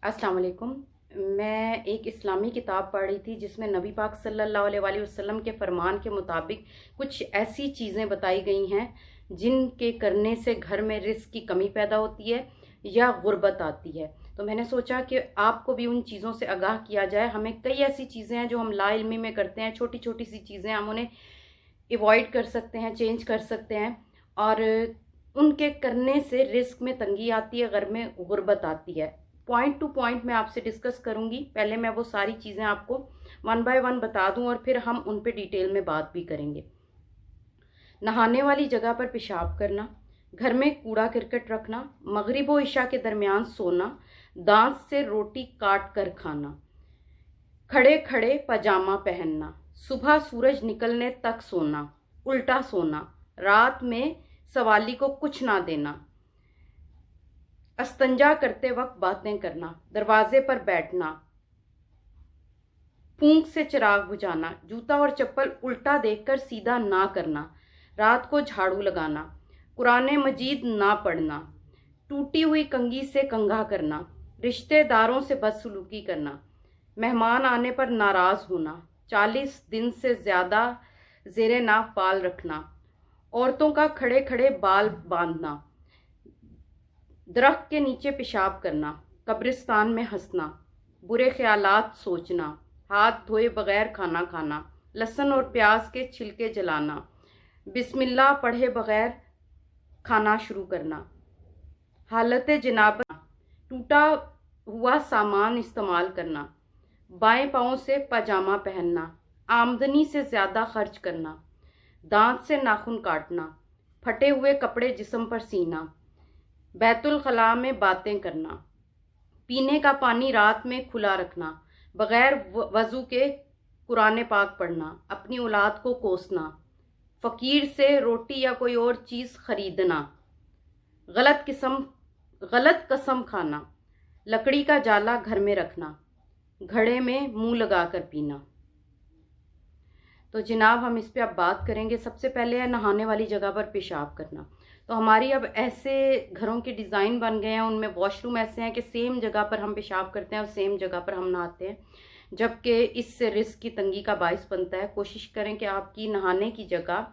अस्सलाम वालेकुम। मैं एक इस्लामी किताब पढ़ रही थी जिसमें नबी पाक सल्लल्लाहु अलैहि वसल्लम के फरमान के मुताबिक कुछ ऐसी चीज़ें बताई गई हैं जिनके करने से घर में रिस्क की कमी पैदा होती है या गुर्बत आती है। तो मैंने सोचा कि आपको भी उन चीज़ों से आगाह किया जाए। हमें कई ऐसी चीज़ें हैं जो हम लाइल्मी में करते हैं, छोटी छोटी सी चीज़ें हम उन्हें अवॉइड कर सकते हैं, चेंज कर सकते हैं, और उनके करने से रिस्क में तंगी आती है, घर में गुर्बत आती है। पॉइंट टू पॉइंट मैं आपसे डिस्कस करूंगी। पहले मैं वो सारी चीज़ें आपको वन बाय वन बता दूं और फिर हम उन पे डिटेल में बात भी करेंगे। नहाने वाली जगह पर पेशाब करना, घर में कूड़ा करकट रखना, मगरिब व इशा के दरमियान सोना, दांत से रोटी काट कर खाना, खड़े खड़े पजामा पहनना, सुबह सूरज निकलने तक सोना, उल्टा सोना, रात में सवाली को कुछ ना देना, अस्तंजा करते वक्त बातें करना, दरवाजे पर बैठना, फूंक से चिराग बुझाना, जूता और चप्पल उल्टा देखकर सीधा ना करना, रात को झाड़ू लगाना, कुरान मजीद ना पढ़ना, टूटी हुई कंघी से कंघा करना, रिश्तेदारों से बदसलूकी करना, मेहमान आने पर नाराज होना, 40 दिन से ज्यादा जेरे नाफ बाल रखना, औरतों का खड़े खड़े बाल बांधना, दरख्त के नीचे पेशाब करना, कब्रिस्तान में हंसना, बुरे ख्यालात सोचना, हाथ धोए बगैर खाना खाना, लहसुन और प्याज के छिलके जलाना, बिस्मिल्लाह पढ़े बगैर खाना शुरू करना, हालत जनाबत, टूटा हुआ सामान इस्तेमाल करना, बाएं पाँव से पजामा पहनना, आमदनी से ज़्यादा खर्च करना, दांत से नाखून काटना, फटे हुए कपड़े जिस्म पर सीना, बैतुल खला में बातें करना, पीने का पानी रात में खुला रखना, बगैर वजू के कुरान पाक पढ़ना, अपनी औलाद को कोसना, फ़कीर से रोटी या कोई और चीज़ खरीदना, गलत कसम खाना, लकड़ी का जाला घर में रखना, घड़े में मुंह लगाकर पीना। तो जनाब हम इस पे अब बात करेंगे। सबसे पहले है नहाने वाली जगह पर पेशाब करना। तो हमारी अब ऐसे घरों के डिज़ाइन बन गए हैं, उनमें वॉशरूम ऐसे हैं कि सेम जगह पर हम पेशाब करते हैं और सेम जगह पर हम नहाते हैं, जबकि इससे रिस्क की तंगी का बायस बनता है। कोशिश करें कि आपकी नहाने की जगह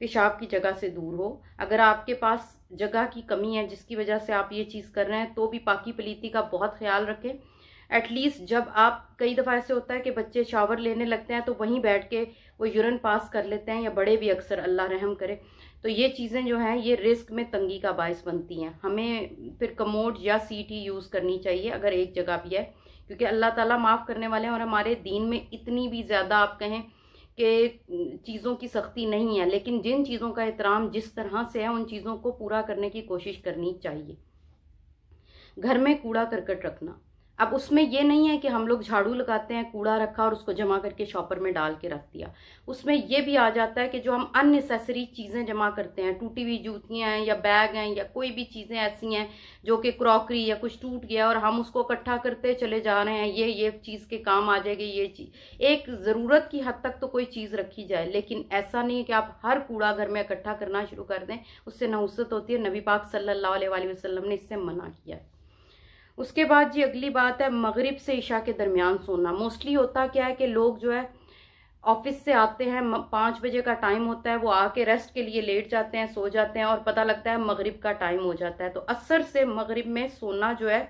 पेशाब की जगह से दूर हो। अगर आपके पास जगह की कमी है जिसकी वजह से आप ये चीज़ कर रहे हैं तो भी पाकी पलीती का बहुत ख्याल रखें। एटलीस्ट जब आप, कई दफ़ा ऐसे होता है कि बच्चे शावर लेने लगते हैं तो वहीं बैठ के वो यूरिन पास कर लेते हैं, या बड़े भी अक्सर, अल्लाह रहम करे। तो ये चीज़ें जो हैं ये रिस्क में तंगी का बायस बनती हैं। हमें फिर कमोड या सीट ही यूज़ करनी चाहिए अगर एक जगह भी है, क्योंकि अल्लाह ताला माफ़ करने वाले हैं और हमारे दीन में इतनी भी ज़्यादा आप कहें कि चीज़ों की सख्ती नहीं है, लेकिन जिन चीज़ों का एहतराम जिस तरह से है उन चीज़ों को पूरा करने की कोशिश करनी चाहिए। घर में कूड़ा करकट रखना। अब उसमें ये नहीं है कि हम लोग झाड़ू लगाते हैं, कूड़ा रखा और उसको जमा करके शॉपर में डाल के रख दिया। उसमें ये भी आ जाता है कि जो हम अननेसेसरी चीज़ें जमा करते हैं, टूटी हुई जूतियाँ हैं या बैग हैं या कोई भी चीज़ें ऐसी हैं जो कि क्रॉकरी या कुछ टूट गया और हम उसको इकट्ठा करते चले जा रहे हैं, ये चीज़ के काम आ जाएगी, ये चीज़ एक ज़रूरत की हद तक तो कोई चीज़ रखी जाए, लेकिन ऐसा नहीं है कि आप हर कूड़ा घर में इकट्ठा करना शुरू कर दें। उससे नहुसत होती है। नबी पाक सल्लल्लाहु अलैहि वसल्लम ने इससे मना किया है। उसके बाद जी अगली बात है मगरिब से इशा के दरमियान सोना। मोस्टली होता क्या है कि लोग जो है ऑफिस से आते हैं, 5 बजे का टाइम होता है, वो आके रेस्ट के लिए लेट जाते हैं, सो जाते हैं और पता लगता है मगरिब का टाइम हो जाता है। तो असर से मगरिब में सोना जो है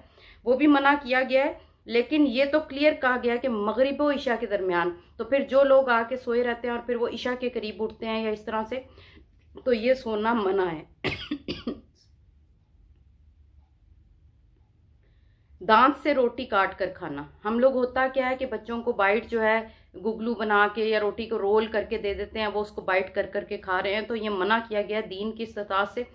वो भी मना किया गया है, लेकिन ये तो क्लियर कहा गया है कि मगरिब व इशा के दरमियान। तो फिर जो लोग आके सोए रहते हैं और फिर वो इशा के करीब उठते हैं या इस तरह से, तो ये सोना मना है। दांत से रोटी काट कर खाना। हम लोग होता क्या है कि बच्चों को बाइट जो है गुगलू बना के या रोटी को रोल करके दे देते हैं, वो उसको बाइट कर करके खा रहे हैं। तो ये मना किया गया दीन की सतह से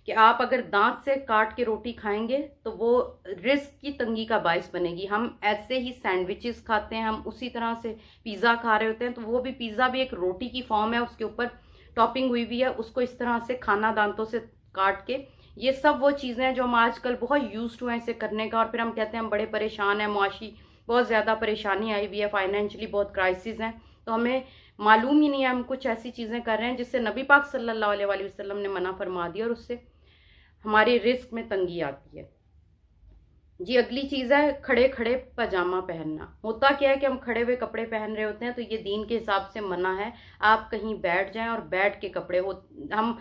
कि आप अगर दांत से काट के रोटी खाएंगे तो वो रिस्क की तंगी का बायस बनेगी। हम ऐसे ही सैंडविचेस खाते हैं, हम उसी तरह से पिज़्ज़ा खा रहे होते हैं, तो वो भी पिज़्ज़ा भी एक रोटी की फॉर्म है, उसके ऊपर टॉपिंग हुई हुई है, उसको इस तरह से खाना दांतों से काट के। ये सब वो चीज़ें हैं जो हम आजकल बहुत यूज्ड हुए हैं इसे करने का, और फिर हम कहते हैं हम बड़े परेशान हैं, मुआशी बहुत ज़्यादा परेशानी आई हुई है, फाइनेंशियली बहुत क्राइसिस हैं। तो हमें मालूम ही नहीं है हम कुछ ऐसी चीज़ें कर रहे हैं जिससे नबी पाक सल्लल्लाहु अलैहि वसल्लम ने मना फरमा दिया और उससे हमारी रिस्क में तंगी आती है। जी अगली चीज़ है खड़े खड़े पजामा पहनना। होता क्या है कि हम खड़े हुए कपड़े पहन रहे होते हैं, तो ये दीन के हिसाब से मना है। आप कहीं बैठ जाएं और बैठ के कपड़े हो, हम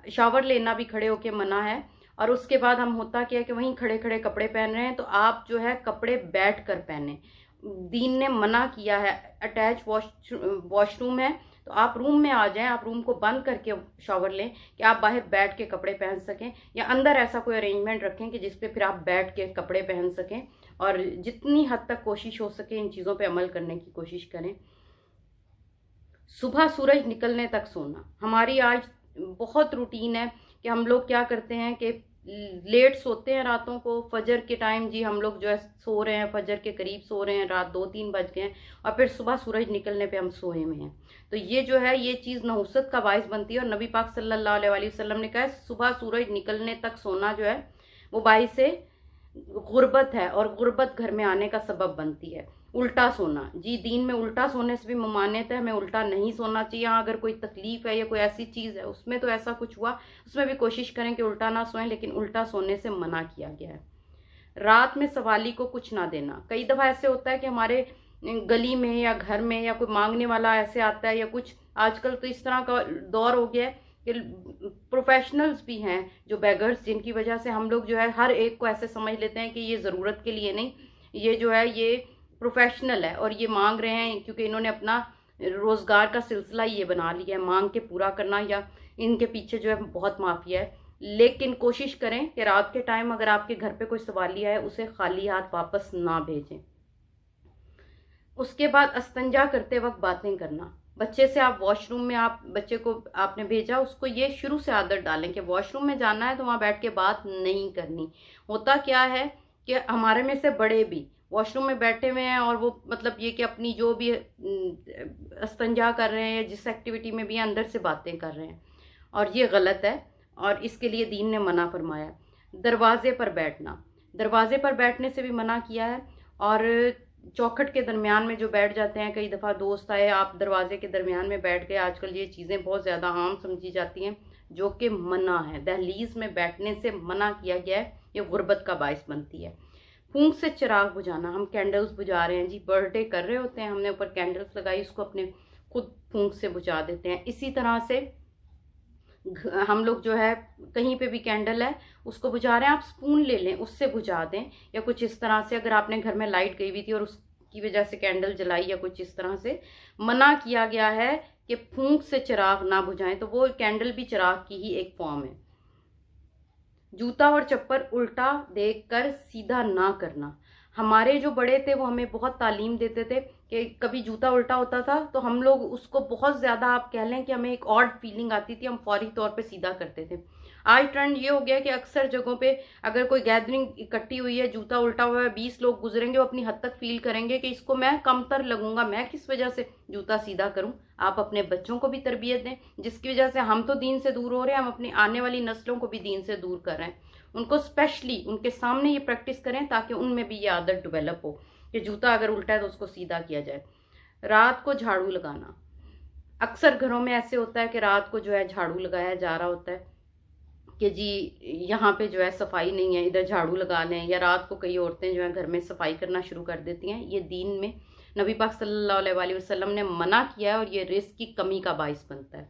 शावर लेना भी खड़े होके मना है। और उसके बाद हम होता क्या है कि वहीं खड़े खड़े कपड़े पहन रहे हैं, तो आप जो है कपड़े बैठ कर पहने। दीन ने मना किया है। अटैच वॉशरूम है तो आप रूम में आ जाएं, आप रूम को बंद करके शावर लें कि आप बाहर बैठ के कपड़े पहन सकें, या अंदर ऐसा कोई अरेंजमेंट रखें कि जिस पे फिर आप बैठ के कपड़े पहन सकें। और जितनी हद तक कोशिश हो सके इन चीज़ों पे अमल करने की कोशिश करें। सुबह सूरज निकलने तक सोना। हमारी आज बहुत रूटीन है कि हम लोग क्या करते हैं कि लेट सोते हैं रातों को। फजर के टाइम जी हम लोग जो है सो रहे हैं, फजर के करीब सो रहे हैं, रात 2-3 बज गए हैं और फिर सुबह सूरज निकलने पे हम सोए में हैं। तो ये जो है ये चीज़ नहुसत का बाइस बनती है। और नबी पाक सल्लल्लाहु अलैहि वसल्लम ने कहा है सुबह सूरज निकलने तक सोना जो है वो बाइस से गुर्बत है, और गुर्बत घर में आने का सबब बनती है। उल्टा सोना जी, दीन में उल्टा सोने से भी ममानियत है, हमें उल्टा नहीं सोना चाहिए। हाँ अगर कोई तकलीफ है या कोई ऐसी चीज़ है उसमें तो ऐसा कुछ हुआ, उसमें भी कोशिश करें कि उल्टा ना सोएं, लेकिन उल्टा सोने से मना किया गया है। रात में सवाली को कुछ ना देना। कई दफ़ा ऐसे होता है कि हमारे गली में या घर में या कोई मांगने वाला ऐसे आता है या कुछ, आजकल तो इस तरह का दौर हो गया है कि प्रोफेशनल्स भी हैं जो बेगर्स, जिनकी वजह से हम लोग जो है हर एक को ऐसे समझ लेते हैं कि ये ज़रूरत के लिए नहीं, ये जो है ये प्रोफेशनल है और ये मांग रहे हैं क्योंकि इन्होंने अपना रोज़गार का सिलसिला ये बना लिया है मांग के पूरा करना, या इनके पीछे जो है बहुत माफिया है। लेकिन कोशिश करें कि रात के टाइम अगर आपके घर पे कोई सवालिया है उसे खाली हाथ वापस ना भेजें। उसके बाद अस्तंजा करते वक्त बातें करना। बच्चे से आप वॉशरूम में, आप बच्चे को आपने भेजा, उसको ये शुरू से आदत डालें कि वॉशरूम में जाना है तो वहाँ बैठ के बात नहीं करनी। होता क्या है कि हमारे में से बड़े भी वॉशरूम में बैठे हुए हैं और वो मतलब ये कि अपनी जो भी अस्तंजा कर रहे हैं, जिस एक्टिविटी में भी अंदर से बातें कर रहे हैं, और ये गलत है और इसके लिए दीन ने मना फरमाया। दरवाजे पर बैठना, दरवाजे पर बैठने से भी मना किया है। और चौखट के दरमियान में जो बैठ जाते हैं, कई दफ़ा दोस्त आए आप दरवाजे के दरमियान में बैठ गए, आजकल ये चीज़ें बहुत ज़्यादा आम समझी जाती हैं जो कि मना है। दहलीज में बैठने से मना किया गया है, ये गुर्बत का बायस बनती है। फूंक से चिराग बुझाना, हम कैंडल्स बुझा रहे हैं जी, बर्थडे कर रहे होते हैं, हमने ऊपर कैंडल्स लगाई, उसको अपने खुद फूंक से बुझा देते हैं। इसी तरह से हम लोग जो है कहीं पे भी कैंडल है उसको बुझा रहे हैं, आप स्पून ले लें उससे बुझा दें, या कुछ इस तरह से। अगर आपने घर में लाइट गई हुई थी और उसकी वजह से कैंडल जलाई या कुछ इस तरह से, मना किया गया है कि फूंक से चिराग ना बुझाएं, तो वो कैंडल भी चिराग की ही एक फॉर्म है। जूता और चप्पल उल्टा देखकर सीधा ना करना। हमारे जो बड़े थे वो हमें बहुत तालीम देते थे कि कभी जूता उल्टा होता था तो हम लोग उसको बहुत ज़्यादा, आप कह लें कि हमें एक ऑड फीलिंग आती थी, हम फौरी तौर पे सीधा करते थे। आज ट्रेंड ये हो गया कि अक्सर जगहों पे अगर कोई गैदरिंग इकट्ठी हुई है, जूता उल्टा हुआ है, 20 लोग गुजरेंगे, वो अपनी हद तक फील करेंगे कि इसको मैं कमतर लगूंगा, मैं किस वजह से जूता सीधा करूं। आप अपने बच्चों को भी तरबियत दें, जिसकी वजह से हम तो दीन से दूर हो रहे हैं, हम अपनी आने वाली नस्लों को भी दीन से दूर कर रहे हैं। उनको स्पेशली उनके सामने ये प्रैक्टिस करें ताकि उनमें भी ये आदत डेवलप हो कि जूता अगर उल्टा है तो उसको सीधा किया जाए। रात को झाड़ू लगाना, अक्सर घरों में ऐसे होता है कि रात को जो है झाड़ू लगाया जा रहा होता है कि जी यहाँ पे जो है सफाई नहीं है, इधर झाड़ू लगा लें, या रात को कई औरतें जो है घर में सफाई करना शुरू कर देती हैं। ये दीन में नबी पाक सल्लल्लाहु अलैहि वसल्लम ने मना किया है और ये रिस्क की कमी का बाइस बनता है।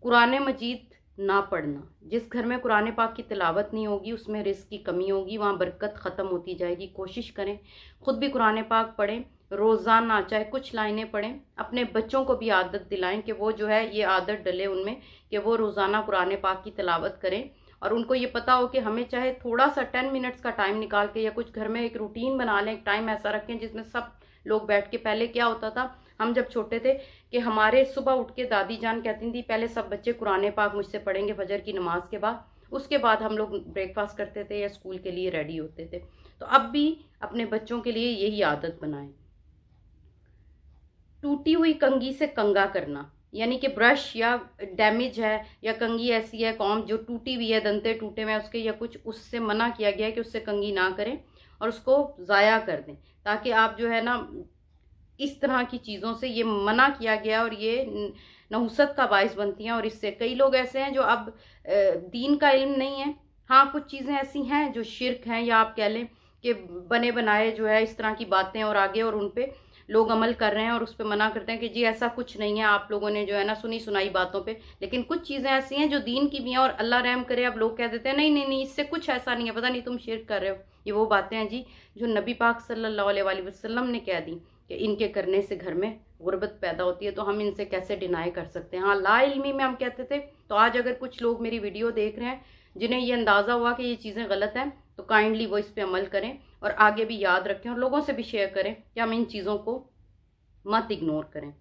कुरान मजीद ना पढ़ना, जिस घर में कुरान पाक की तिलावत नहीं होगी उसमें रिस्क की कमी होगी, वहाँ बरकत ख़त्म होती जाएगी। कोशिश करें खुद भी कुरान पाक पढ़ें, रोज़ाना चाहे कुछ लाइनें पढ़ें, अपने बच्चों को भी आदत दिलाएं कि वो जो है ये आदत डले उनमें कि वो रोज़ाना कुरान पाक की तिलावत करें। और उनको ये पता हो कि हमें चाहे थोड़ा सा 10 मिनट्स का टाइम निकाल के या कुछ घर में एक रूटीन बना लें, एक टाइम ऐसा रखें जिसमें सब लोग बैठ के, पहले क्या होता था हम जब छोटे थे कि हमारे सुबह उठ के दादी जान कहती थी पहले सब बच्चे कुरान पाक मुझसे पढ़ेंगे फजर की नमाज के बाद, उसके बाद हम लोग ब्रेकफास्ट करते थे या स्कूल के लिए रेडी होते थे। तो अब भी अपने बच्चों के लिए यही आदत बनाएं। टूटी हुई कंघी से कंघा करना, यानी कि ब्रश या डैमेज है या कंघी ऐसी है कॉम जो टूटी हुई है, दंते टूटे हुए उसके या कुछ, उससे मना किया गया है कि उससे कंघी ना करें और उसको ज़ाया कर दें, ताकि आप जो है ना इस तरह की चीज़ों से ये मना किया गया और ये नहुसत का बायस बनती हैं। और इससे कई लोग ऐसे हैं जो अब दीन का इल्म नहीं है, हाँ, कुछ चीज़ें ऐसी हैं जो शिर्क हैं, या आप कह लें कि बने बनाए जो है इस तरह की बातें और आगे और उन पे लोग अमल कर रहे हैं और उस पर मना करते हैं कि जी ऐसा कुछ नहीं है, आप लोगों ने जो है ना सुनी सुनाई बातों पे। लेकिन कुछ चीज़ें ऐसी हैं जो दीन की भी हैं और अल्लाह रहम करे अब लोग कह देते हैं नहीं नहीं नहीं, इससे कुछ ऐसा नहीं है, पता नहीं तुम शिर्क कर रहे हो। ये वो बातें हैं जी जो नबी पाक सल्लल्लाहु अलैहि वसल्लम ने कह दी कि इनके करने से घर में गुर्बत पैदा होती है, तो हम इनसे कैसे डिनाई कर सकते हैं। हाँ, ला इल्मी में हम कहते थे, तो आज अगर कुछ लोग मेरी वीडियो देख रहे हैं जिन्हें ये अंदाज़ा हुआ कि ये चीज़ें गलत हैं, तो काइंडली वो इस पर अमल करें और आगे भी याद रखें और लोगों से भी शेयर करें कि हम इन चीज़ों को मत इग्नोर करें।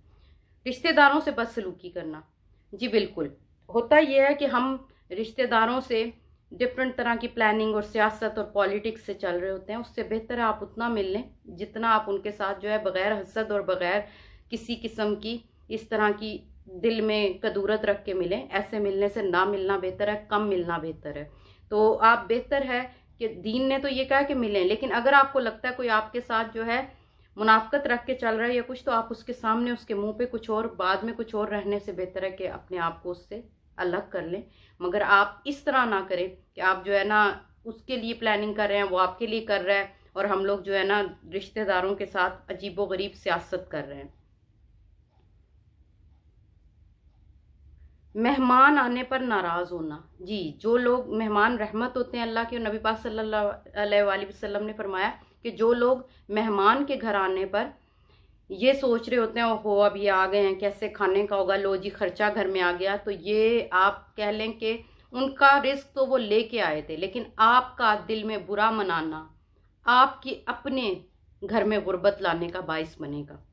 रिश्तेदारों से बदसलूकी करना, जी बिल्कुल होता यह है कि हम रिश्तेदारों से डिफरेंट तरह की प्लानिंग और सियासत और पॉलिटिक्स से चल रहे होते हैं। उससे बेहतर है आप उतना मिल लें जितना आप उनके साथ जो है बग़ैर हसद और बग़ैर किसी किस्म की इस तरह की दिल में कदूरत रख के मिलें। ऐसे मिलने से ना मिलना बेहतर है, कम मिलना बेहतर है। तो आप बेहतर है कि दीन ने तो ये कहा कि मिलें, लेकिन अगर आपको लगता है कोई आपके साथ जो है मुनाफकत रख के चल रहा है या कुछ, तो आप उसके सामने उसके मुंह पे कुछ और बाद में कुछ और रहने से बेहतर है कि अपने आप को उससे अलग कर लें। मगर आप इस तरह ना करें कि आप जो है ना उसके लिए प्लानिंग कर रहे हैं, वो आपके लिए कर रहा है और हम लोग जो है ना रिश्तेदारों के साथ अजीबो गरीब सियासत कर रहे हैं। मेहमान आने पर नाराज़ होना, जी जो लोग मेहमान रहमत होते हैं अल्लाह के, नबी पाक सल्लल्लाहु अलैहि वसल्लम ने फरमाया कि जो लोग मेहमान के घर आने पर ये सोच रहे होते हैं ओहो अब ये आ गए हैं कैसे खाने का होगा, लो जी खर्चा घर में आ गया, तो ये आप कह लें कि उनका रिस्क तो वो लेके आए थे, लेकिन आपका दिल में बुरा मनाना आपकी अपने घर में गुर्बत लाने का बाइस बनेगा।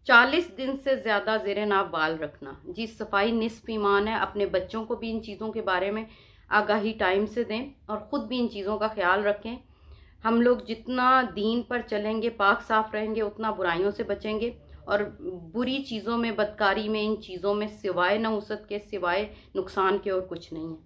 40 दिन से ज़्यादा ज़ेरे नाव बाल रखना, जी सफाई निस्फ ईमान है। अपने बच्चों को भी इन चीज़ों के बारे में आगाही टाइम से दें और ख़ुद भी इन चीज़ों का ख्याल रखें। हम लोग जितना दीन पर चलेंगे, पाक साफ रहेंगे, उतना बुराइयों से बचेंगे और बुरी चीज़ों में, बदकारी में, इन चीज़ों में सिवाय नहुसत के, सिवाय नुकसान के और कुछ नहीं है।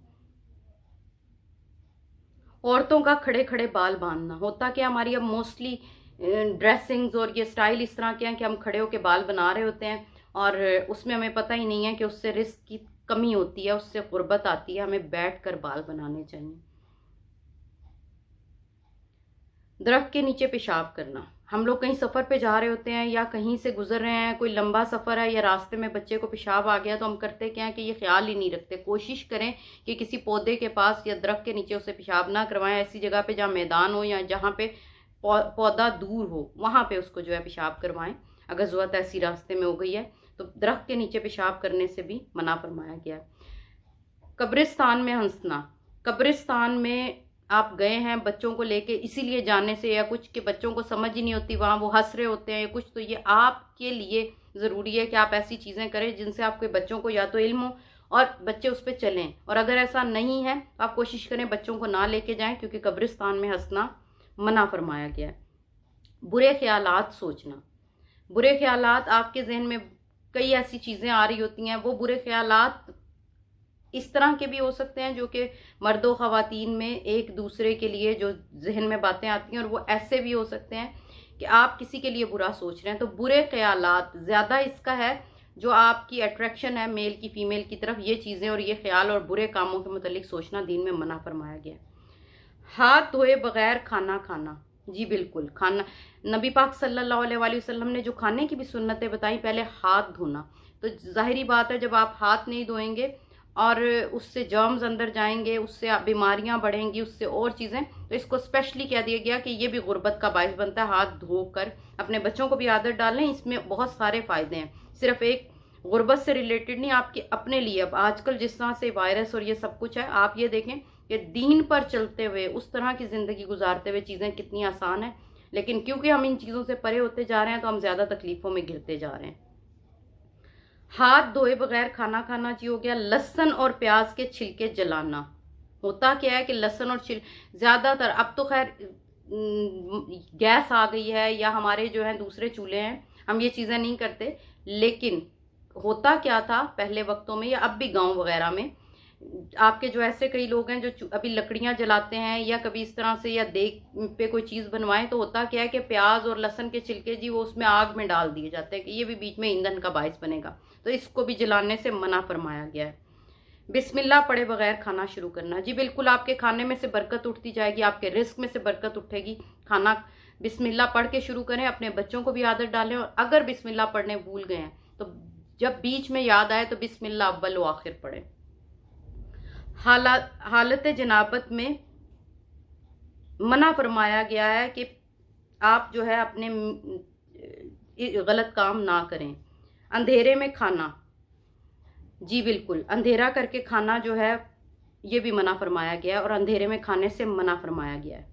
औरतों का खड़े खड़े बाल बांधना, होता क्या हमारी अब मोस्टली ड्रेसिंग्स और ये स्टाइल इस तरह के हैं कि हम खड़े होकर बाल बना रहे होते हैं और उसमें हमें पता ही नहीं है कि उससे रिस्क की कमी होती है, उससे गुर्बत आती है। हमें बैठ कर बाल बनाने चाहिए। दरख्त के नीचे पेशाब करना, हम लोग कहीं सफ़र पे जा रहे होते हैं या कहीं से गुजर रहे हैं, कोई लंबा सफ़र है या रास्ते में बच्चे को पेशाब आ गया, तो हम करते क्या है कि ये ख्याल ही नहीं रखते। कोशिश करें कि किसी पौधे के पास या दरख्त के नीचे उसे पेशाब ना करवाएं। ऐसी जगह पे जहाँ मैदान हो या जहाँ पे पौधा दूर हो वहाँ पे उसको जो है पेशाब करवाएं। अगर ज़रूरत ऐसी रास्ते में हो गई है तो दरख्त के नीचे पेशाब करने से भी मना फरमाया गया है। कब्रिस्तान में हंसना, कब्रिस्तान में आप गए हैं बच्चों को लेके इसीलिए जाने से या कुछ के बच्चों को समझ ही नहीं होती, वहाँ वो हंस रहे होते हैं या कुछ, तो ये आपके लिए ज़रूरी है कि आप ऐसी चीज़ें करें जिनसे आपके बच्चों को या तो इल्म हो और बच्चे उस पर चलें। और अगर ऐसा नहीं है तो आप कोशिश करें बच्चों को ना लेके जाएं, क्योंकि कब्रिस्तान में हंसना मना फरमाया गया है। बुरे ख्यालात सोचना, बुरे ख्यालात आपके जहन में कई ऐसी चीज़ें आ रही होती हैं, वो बुरे ख्यालात इस तरह के भी हो सकते हैं जो कि मर्दों ख़वातीन में एक दूसरे के लिए जो जहन में बातें आती हैं, और वो ऐसे भी हो सकते हैं कि आप किसी के लिए बुरा सोच रहे हैं। तो बुरे ख्यालात ज़्यादा इसका है जो आपकी अट्रैक्शन है मेल की फ़ीमेल की तरफ, ये चीज़ें और ये ख्याल और बुरे कामों के मुतालिक सोचना दीन में मना फरमाया गया। हाथ धोए बगैर खाना खाना, जी बिल्कुल खाना, नबी पाक सल्लल्लाहु अलैहि वसल्लम ने जो खाने की भी सुन्नतें बताई, पहले हाथ धोना। तो जाहिरी बात है जब आप हाथ नहीं धोएंगे और उससे जर्म्स अंदर जाएंगे, उससे बीमारियां बढ़ेंगी, उससे और चीज़ें, तो इसको स्पेशली कह दिया गया कि ये भी गुर्बत का बायस बनता है। हाथ धोकर अपने बच्चों को भी आदत डालें, इसमें बहुत सारे फ़ायदे हैं, सिर्फ एक गुर्बत से रिलेटेड नहीं, आपके अपने लिए। अब आजकल जिस तरह से वायरस और ये सब कुछ है, आप ये देखें कि दीन पर चलते हुए, उस तरह की ज़िंदगी गुजारते हुए चीज़ें कितनी आसान है, लेकिन क्योंकि हम इन चीज़ों से परे होते जा रहे हैं तो हम ज़्यादा तकलीफ़ों में घिरते जा रहे हैं। हाथ धोए बगैर खाना खाना जी हो गया। लहसुन और प्याज के छिलके जलाना, होता क्या है कि लहसुन और ज़्यादातर, अब तो खैर गैस आ गई है या हमारे जो है दूसरे चूल्हे हैं, हम ये चीज़ें नहीं करते, लेकिन होता क्या था पहले वक्तों में या अब भी गांव वगैरह में, आपके जो ऐसे कई लोग हैं जो अभी लकड़ियां जलाते हैं या कभी इस तरह से या देख पे कोई चीज़ बनवाएं, तो होता क्या है कि प्याज और लहसुन के छिलके जी वो उसमें आग में डाल दिए जाते हैं कि ये भी बीच में ईंधन का बायस बनेगा, तो इसको भी जलाने से मना फरमाया गया है। बिस्मिल्लाह पढ़े बगैर खाना शुरू करना। जी बिल्कुल, आपके खाने में से बरकत उठती जाएगी, आपके रिस्क में से बरकत उठेगी। खाना बिस्मिल्लाह पढ़ के शुरू करें, अपने बच्चों को भी आदत डालें। और अगर बिस्मिल्लाह पढ़ने भूल गए हैं तो जब बीच में याद आए तो बिस्मिल्लाह अव्वल व आखिर पढ़ें। हालत जनाबत में मना फरमाया गया है कि आप जो है अपने गलत काम ना करें। अंधेरे में खाना, जी बिल्कुल, अंधेरा करके खाना जो है ये भी मना फरमाया गया है और अंधेरे में खाने से मना फरमाया गया है।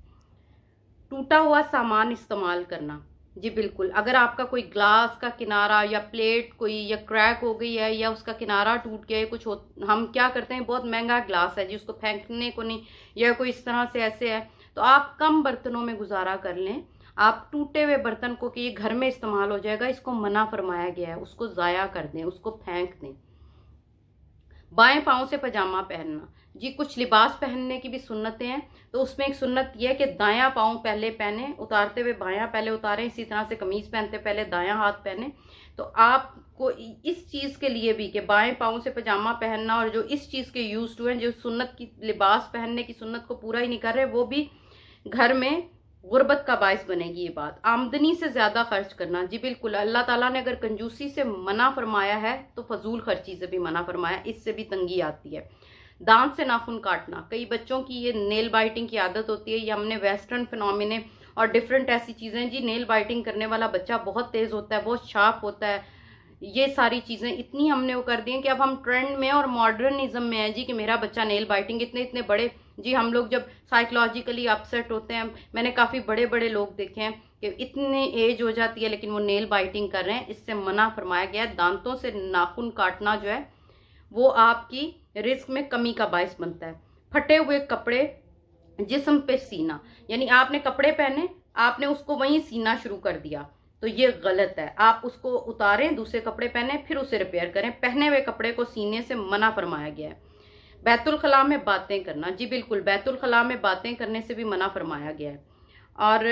टूटा हुआ सामान इस्तेमाल करना, जी बिल्कुल, अगर आपका कोई ग्लास का किनारा या प्लेट कोई या क्रैक हो गई है या उसका किनारा टूट गया है, कुछ हो, हम क्या करते हैं, बहुत महंगा ग्लास है जी, उसको फेंकने को नहीं, या कोई इस तरह से ऐसे है, तो आप कम बर्तनों में गुजारा कर लें। आप टूटे हुए बर्तन को कि ये घर में इस्तेमाल हो जाएगा, इसको मना फरमाया गया है, उसको ज़ाया कर दें, उसको फेंक दें। बाएं पाँव से पजामा पहनना, जी कुछ लिबास पहनने की भी सुन्नतें हैं, तो उसमें एक सुन्नत यह है कि दायां पाँव पहले पहने, उतारते हुए बायां पहले उतारें। इसी तरह से कमीज पहनते पहले दायां हाथ पहने। तो आपको इस चीज़ के लिए भी कि बाएं पाँव से पजामा पहनना, और जो इस चीज़ के यूज टू हैं, जो सुन्नत की लिबास पहनने की सुन्नत को पूरा ही नहीं कर रहे, वो भी घर में गुर्बत का बायस बनेगी ये बात। आमदनी से ज़्यादा खर्च करना, जी बिल्कुल, अल्लाह ताला ने अगर कंजूसी से मना फरमाया है तो फजूल खर्ची से भी मना फरमाया, इससे भी तंगी आती है। दांत से नाखून काटना, कई बच्चों की ये नेल बाइटिंग की आदत होती है, ये हमने वेस्टर्न फिनोमिने और डिफरेंट ऐसी चीज़ें, जी नेल बाइटिंग करने वाला बच्चा बहुत तेज़ होता है, बहुत शार्प होता है, ये सारी चीज़ें इतनी हमने वो कर दी हैं कि अब हम ट्रेंड में और मॉडर्निज्म में है जी कि मेरा बच्चा नेल बाइटिंग, इतने इतने बड़े, जी हम लोग जब साइकोलॉजिकली अपसेट होते हैं, मैंने काफ़ी बड़े बड़े लोग देखे हैं कि इतने एज हो जाती है लेकिन वो नेल बाइटिंग कर रहे हैं, इससे मना फरमाया गया है। दांतों से नाखून काटना जो है वो आपकी रिस्क में कमी का बायस बनता है। फटे हुए कपड़े जिस्म पे सीना, यानी आपने कपड़े पहने, आपने उसको वहीं सीना शुरू कर दिया, तो ये गलत है। आप उसको उतारें, दूसरे कपड़े पहने, फिर उसे रिपेयर करें। पहने हुए कपड़े को सीने से मना फरमाया गया है। बैतुल खला में बातें करना, जी बिल्कुल, बैतुल खला में बातें करने से भी मना फरमाया गया है। और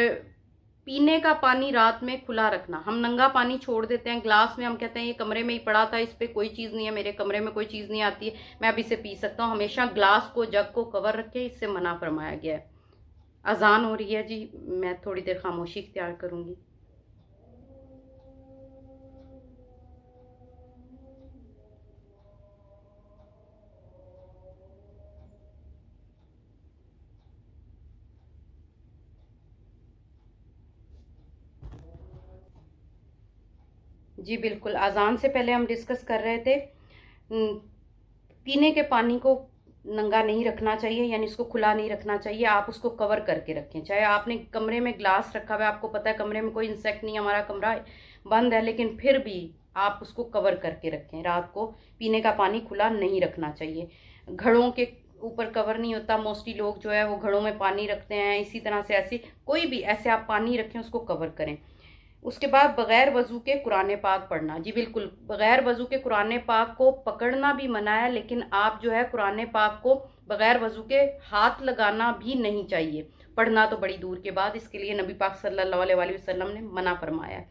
पीने का पानी रात में खुला रखना, हम नंगा पानी छोड़ देते हैं ग्लास में, हम कहते हैं ये कमरे में ही पड़ा था, इस पे कोई चीज़ नहीं है, मेरे कमरे में कोई चीज़ नहीं आती है, मैं अब इसे पी सकता हूँ। हमेशा ग्लास को, जग को कवर रखें, इससे मना फरमाया गया है। अजान हो रही है जी, मैं थोड़ी देर खामोशी इख्तियार करूँगी। जी बिल्कुल, अजान से पहले हम डिस्कस कर रहे थे पीने के पानी को नंगा नहीं रखना चाहिए, यानी इसको खुला नहीं रखना चाहिए, आप उसको कवर करके रखें। चाहे आपने कमरे में ग्लास रखा हुआ है, आपको पता है कमरे में कोई इंसेक्ट नहीं, हमारा कमरा बंद है, लेकिन फिर भी आप उसको कवर करके रखें। रात को पीने का पानी खुला नहीं रखना चाहिए। घड़ों के ऊपर कवर नहीं होता, मोस्टली लोग जो है वो घड़ों में पानी रखते हैं, इसी तरह से ऐसी कोई भी ऐसे आप पानी रखें, उसको कवर करें। उसके बाद बगैर वजू के कुरान पाक पढ़ना, जी बिल्कुल, बगैर वजू के कुरान पाक को पकड़ना भी मना है, लेकिन आप जो है कुरान पाक को बगैर वजू के हाथ लगाना भी नहीं चाहिए, पढ़ना तो बड़ी दूर के बाद, इसके लिए नबी पाक सल्लल्लाहु अलैहि वसल्लम ने मना फरमाया है।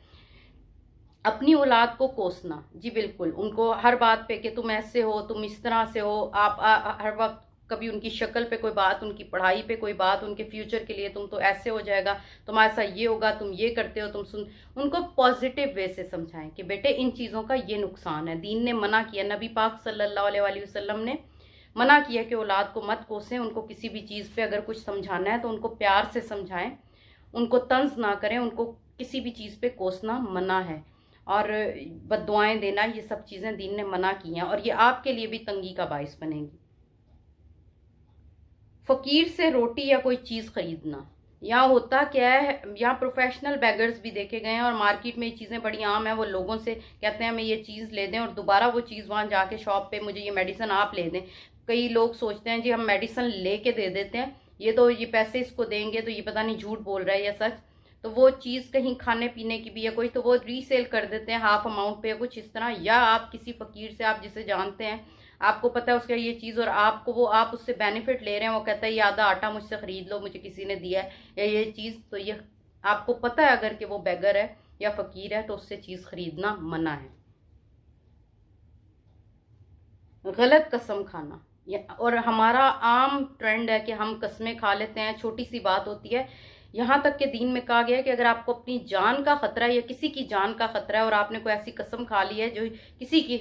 अपनी औलाद को कोसना, जी बिल्कुल, उनको हर बात पे कि तुम ऐसे हो, तुम इस तरह से हो, आप हर वक्त कभी उनकी शक्ल पे कोई बात, उनकी पढ़ाई पे कोई बात, उनके फ्यूचर के लिए तुम तो ऐसे हो जाएगा, तुम्हारे साथ ये होगा, तुम ये करते हो, तुम सुन, उनको पॉजिटिव वे से समझाएं कि बेटे इन चीज़ों का ये नुकसान है, दीन ने मना किया, नबी पाक सल्लल्लाहु अलैहि वसल्लम ने मना किया कि औलाद को मत कोसें, उनको किसी भी चीज़ पे अगर कुछ समझाना है तो उनको प्यार से समझाएं, उनको तंज ना करें, उनको किसी भी चीज़ पे कोसना मना है। और बद्दुआएं देना, ये सब चीज़ें दीन ने मना की हैं और ये आपके लिए भी तंगी का बायस बनेगी। फ़कीर से रोटी या कोई चीज़ खरीदना, यहाँ होता क्या है, यहाँ प्रोफेशनल बैगर्स भी देखे गए हैं और मार्केट में ये चीज़ें बड़ी आम है, वो लोगों से कहते हैं हमें ये चीज़ ले दें और दोबारा वो चीज़ वहाँ जाके शॉप पे मुझे ये मेडिसिन आप ले दें। कई लोग सोचते हैं जी हम मेडिसिन ले के दे देते हैं, ये तो ये पैसे इसको देंगे तो ये पता नहीं झूठ बोल रहा है या सच, तो वो चीज़ कहीं खाने पीने की भी है कोई, तो वो रीसेल कर देते हैं हाफ अमाउंट पे या कुछ इस तरह। या आप किसी फ़कीर से, आप जिसे जानते हैं, आपको पता है उसका ये चीज़ और आपको वो, आप उससे बेनिफिट ले रहे हैं, वो कहता है ये आधा आटा मुझसे ख़रीद लो, मुझे किसी ने दिया है, या ये चीज़, तो ये आपको पता है अगर कि वो बेगर है या फ़कीर है तो उससे चीज़ खरीदना मना है। गलत कसम खाना, और हमारा आम ट्रेंड है कि हम कस्में खा लेते हैं, छोटी सी बात होती है। यहाँ तक के दीन में कहा गया है कि अगर आपको अपनी जान का खतरा है या किसी की जान का खतरा है और आपने कोई ऐसी कसम खा ली है जो किसी की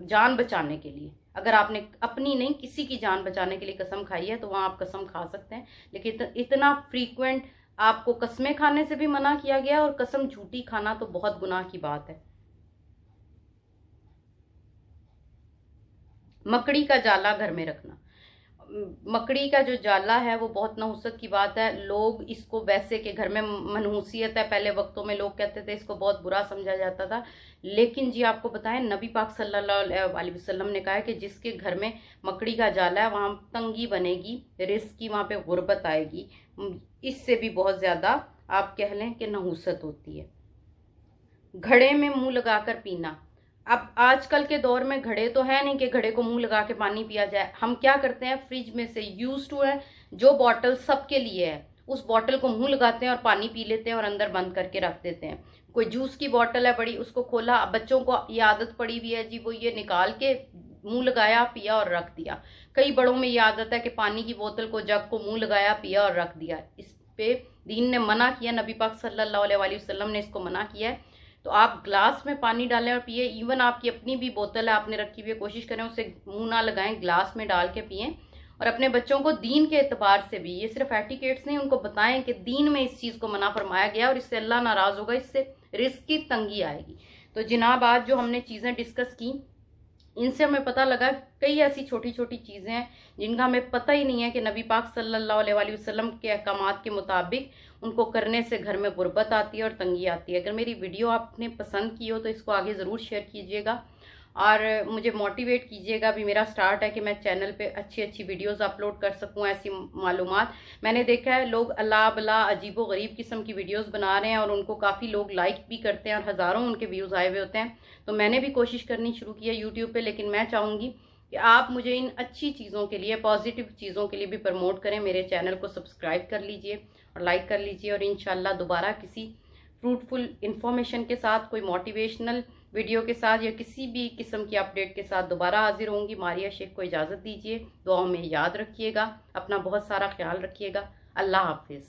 जान बचाने के लिए, अगर आपने अपनी नहीं किसी की जान बचाने के लिए कसम खाई है तो वहाँ आप कसम खा सकते हैं। लेकिन इतना फ्रीक्वेंट आपको कस्में खाने से भी मना किया गया, और कसम झूठी खाना तो बहुत गुनाह की बात है। मकड़ी का जाला घर में रखना, मकड़ी का जो जाला है वो बहुत नहुसत की बात है। लोग इसको वैसे के घर में मनहूसियत है, पहले वक्तों में लोग कहते थे इसको बहुत बुरा समझा जाता था, लेकिन जी आपको बताएं नबी पाक सल्लल्लाहु अलैहि वसल्लम ने कहा है कि जिसके घर में मकड़ी का जाला है वहाँ तंगी बनेगी, रिस्क की, वहाँ पे गुर्बत आएगी। इससे भी बहुत ज़्यादा आप कह लें कि नहुसत होती है। घड़े में मुंह लगाकर पीना, अब आजकल के दौर में घड़े तो है नहीं कि घड़े को मुंह लगा के पानी पिया जाए। हम क्या करते हैं, फ्रिज में से यूज टू है जो बॉटल सबके लिए है उस बॉटल को मुंह लगाते हैं और पानी पी लेते हैं और अंदर बंद करके रख देते हैं। कोई जूस की बॉटल है बड़ी, उसको खोला, बच्चों को ये आदत पड़ी हुई है जी, वो ये निकाल के मुंह लगाया, पिया और रख दिया। कई बड़ों में ये आदत है कि पानी की बोतल को, जग को मुंह लगाया, पिया और रख दिया। इस पे दीन ने मना किया, नबी पाक सल्लल्लाहु अलैहि वसल्लम ने इसको मना किया है। तो आप ग्लास में पानी डालें और पिए। इवन आपकी अपनी भी बोतल है आपने रखी हुई है, कोशिश करें उसे मुंह ना लगाएं, ग्लास में डाल के पिएं। और अपने बच्चों को दीन के एतबार से भी, ये सिर्फ एटिकेट्स नहीं, उनको बताएं कि दीन में इस चीज़ को मना फरमाया गया और इससे अल्लाह नाराज़ होगा, इससे रिस्क की तंगी आएगी। तो जनाब आज जो हमने चीज़ें डिस्कस की इनसे हमें पता लगा कई ऐसी छोटी छोटी चीज़ें हैं जिनका हमें पता ही नहीं है कि नबी पाक सल्लल्लाहु अलैहि वसल्लम के अहकामात के मुताबिक उनको करने से घर में गुर्बत आती है और तंगी आती है। अगर मेरी वीडियो आपने पसंद की हो तो इसको आगे ज़रूर शेयर कीजिएगा और मुझे मोटिवेट कीजिएगा। अभी मेरा स्टार्ट है कि मैं चैनल पे अच्छी अच्छी वीडियोस अपलोड कर सकूं, ऐसी मालूमात। मैंने देखा है लोग अल्लाह बला अजीबो गरीब किस्म की वीडियोस बना रहे हैं और उनको काफ़ी लोग लाइक भी करते हैं और हज़ारों उनके व्यूज़ आए हुए होते हैं। तो मैंने भी कोशिश करनी शुरू की है यूट्यूब पर, लेकिन मैं चाहूँगी कि आप मुझे इन अच्छी चीज़ों के लिए, पॉजिटिव चीज़ों के लिए भी प्रमोट करें। मेरे चैनल को सब्सक्राइब कर लीजिए और लाइक कर लीजिए, और इंशाल्लाह दोबारा किसी फ्रूटफुल इंफॉर्मेशन के साथ, कोई मोटिवेशनल वीडियो के साथ या किसी भी किस्म की अपडेट के साथ दोबारा हाजिर होंगी। मारिया शेख को इजाज़त दीजिए, दुआओं में याद रखिएगा, अपना बहुत सारा ख्याल रखिएगा। अल्लाह हाफिज़।